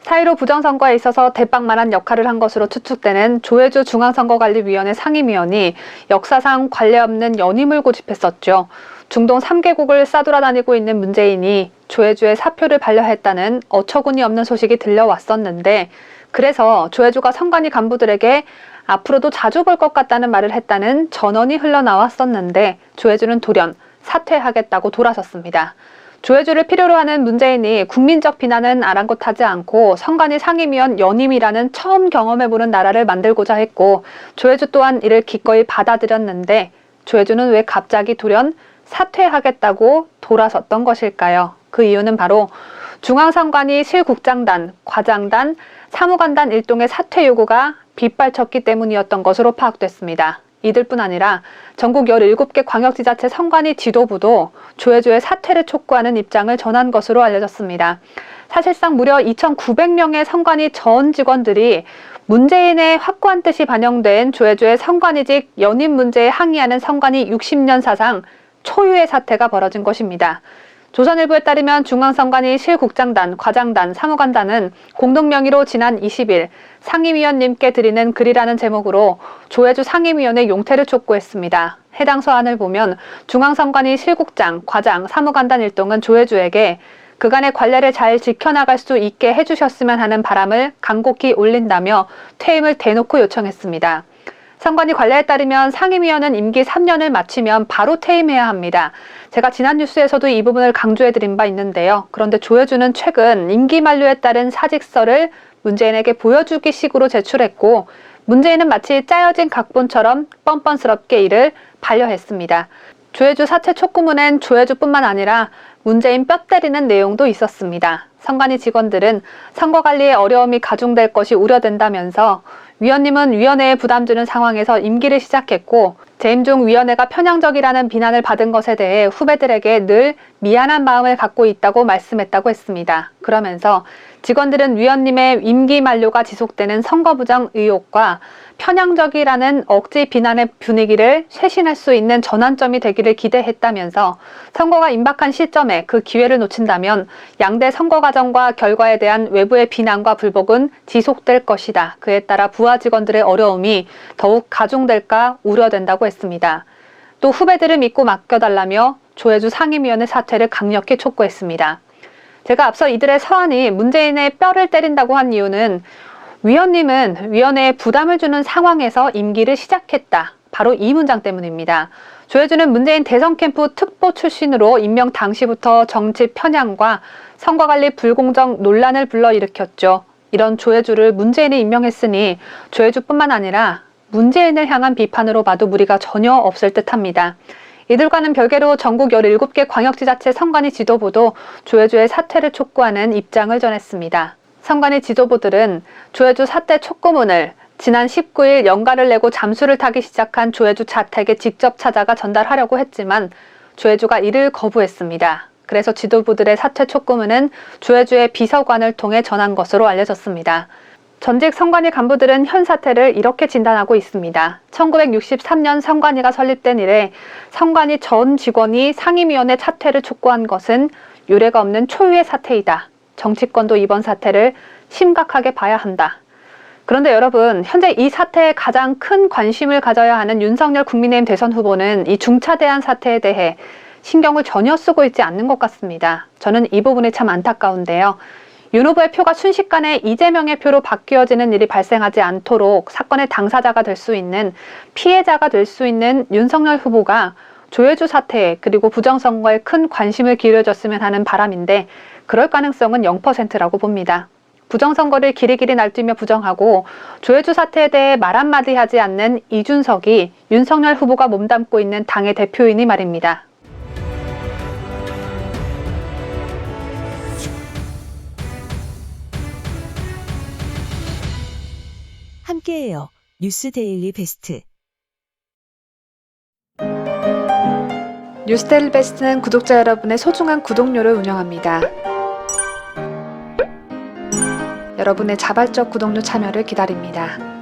4.15 부정선거에 있어서 대빵만한 역할을 한 것으로 추측되는 조혜주 중앙선거관리위원회 상임위원이 역사상 관례 없는 연임을 고집했었죠. 중동 3개국을 싸돌아다니고 있는 문재인이 조혜주의 사표를 반려했다는 어처구니 없는 소식이 들려왔었는데, 그래서 조혜주가 선관위 간부들에게 앞으로도 자주 볼 것 같다는 말을 했다는 전언이 흘러나왔었는데, 조혜주는 돌연 사퇴하겠다고 돌아섰습니다. 조혜주를 필요로 하는 문재인이 국민적 비난은 아랑곳하지 않고 선관위 상임위원 연임이라는 처음 경험해보는 나라를 만들고자 했고, 조혜주 또한 이를 기꺼이 받아들였는데, 조혜주는 왜 갑자기 돌연 사퇴하겠다고 돌아섰던 것일까요? 그 이유는 바로 중앙선관위 실국장단, 과장단, 사무관단 일동의 사퇴 요구가 빗발쳤기 때문이었던 것으로 파악됐습니다. 이들뿐 아니라 전국 17개 광역지자체 선관위 지도부도 조혜주의 사퇴를 촉구하는 입장을 전한 것으로 알려졌습니다. 사실상 무려 2,900명의 선관위 전 직원들이 문재인의 확고한 뜻이 반영된 조혜주의 선관위직 연임 문제에 항의하는 선관위 60년 사상 초유의 사태가 벌어진 것입니다. 조선일보에 따르면 중앙선관위 실국장단, 과장단, 사무관단은 공동명의로 지난 20일 상임위원님께 드리는 글이라는 제목으로 조혜주 상임위원의 용퇴를 촉구했습니다. 해당 서한을 보면 중앙선관위 실국장, 과장, 사무관단 일동은 조혜주에게 그간의 관례를 잘 지켜나갈 수 있게 해주셨으면 하는 바람을 간곡히 올린다며 퇴임을 대놓고 요청했습니다. 선관위 관례에 따르면 상임위원은 임기 3년을 마치면 바로 퇴임해야 합니다. 제가 지난 뉴스에서도 이 부분을 강조해드린 바 있는데요. 그런데 조혜주는 최근 임기 만료에 따른 사직서를 문재인에게 보여주기 식으로 제출했고, 문재인은 마치 짜여진 각본처럼 뻔뻔스럽게 이를 반려했습니다. 조혜주 사퇴 촉구문엔 조혜주뿐만 아니라 문재인 뼈 때리는 내용도 있었습니다. 선관위 직원들은 선거관리에 어려움이 가중될 것이 우려된다면서 위원님은 위원회에 부담 주는 상황에서 임기를 시작했고, 재임 중 위원회가 편향적이라는 비난을 받은 것에 대해 후배들에게 늘 미안한 마음을 갖고 있다고 말씀했다고 했습니다. 그러면서 직원들은 위원님의 임기 만료가 지속되는 선거부정 의혹과 편향적이라는 억지 비난의 분위기를 쇄신할 수 있는 전환점이 되기를 기대했다면서 선거가 임박한 시점에 그 기회를 놓친다면 양대 선거 과정과 결과에 대한 외부의 비난과 불복은 지속될 것이다. 그에 따라 부하 직원들의 어려움이 더욱 가중될까 우려된다고 했습니다. 또 후배들을 믿고 맡겨달라며 조혜주 상임위원의 사퇴를 강력히 촉구했습니다. 제가 앞서 이들의 서한이 문재인의 뼈를 때린다고 한 이유는 위원님은 위원회에 부담을 주는 상황에서 임기를 시작했다. 바로 이 문장 때문입니다. 조혜주는 문재인 대선 캠프 특보 출신으로 임명 당시부터 정치 편향과 선거관리 불공정 논란을 불러일으켰죠. 이런 조혜주를 문재인이 임명했으니 조혜주뿐만 아니라 문재인을 향한 비판으로 봐도 무리가 전혀 없을 듯합니다. 이들과는 별개로 전국 17개 광역지자체 선관위 지도부도 조혜주의 사퇴를 촉구하는 입장을 전했습니다. 선관위 지도부들은 조혜주 사퇴 촉구문을 지난 19일 연가를 내고 잠수를 타기 시작한 조혜주 자택에 직접 찾아가 전달하려고 했지만 조혜주가 이를 거부했습니다. 그래서 지도부들의 사퇴 촉구문은 조혜주의 비서관을 통해 전한 것으로 알려졌습니다. 전직 선관위 간부들은 현 사태를 이렇게 진단하고 있습니다. 1963년 선관위가 설립된 이래 선관위 전 직원이 상임위원회 사퇴를 촉구한 것은 유례가 없는 초유의 사태이다. 정치권도 이번 사태를 심각하게 봐야 한다. 그런데 여러분, 현재 이 사태에 가장 큰 관심을 가져야 하는 윤석열 국민의힘 대선 후보는 이 중차대한 사태에 대해 신경을 전혀 쓰고 있지 않는 것 같습니다. 저는 이 부분이 참 안타까운데요. 윤 후보의 표가 순식간에 이재명의 표로 바뀌어지는 일이 발생하지 않도록 사건의 당사자가 될 수 있는, 피해자가 될 수 있는 윤석열 후보가 조혜주 사태 그리고 부정선거에 큰 관심을 기울여줬으면 하는 바람인데, 그럴 가능성은 0%라고 봅니다. 부정선거를 길이길이 날뛰며 부정하고 조혜주 사태에 대해 말 한마디 하지 않는 이준석이 윤석열 후보가 몸담고 있는 당의 대표이니 말입니다. 함께해요. 뉴스데일리 베스트. 뉴스데일리 베스트는 구독자 여러분의 소중한 구독료를 운영합니다. 여러분의 자발적 구독료 참여를 기다립니다.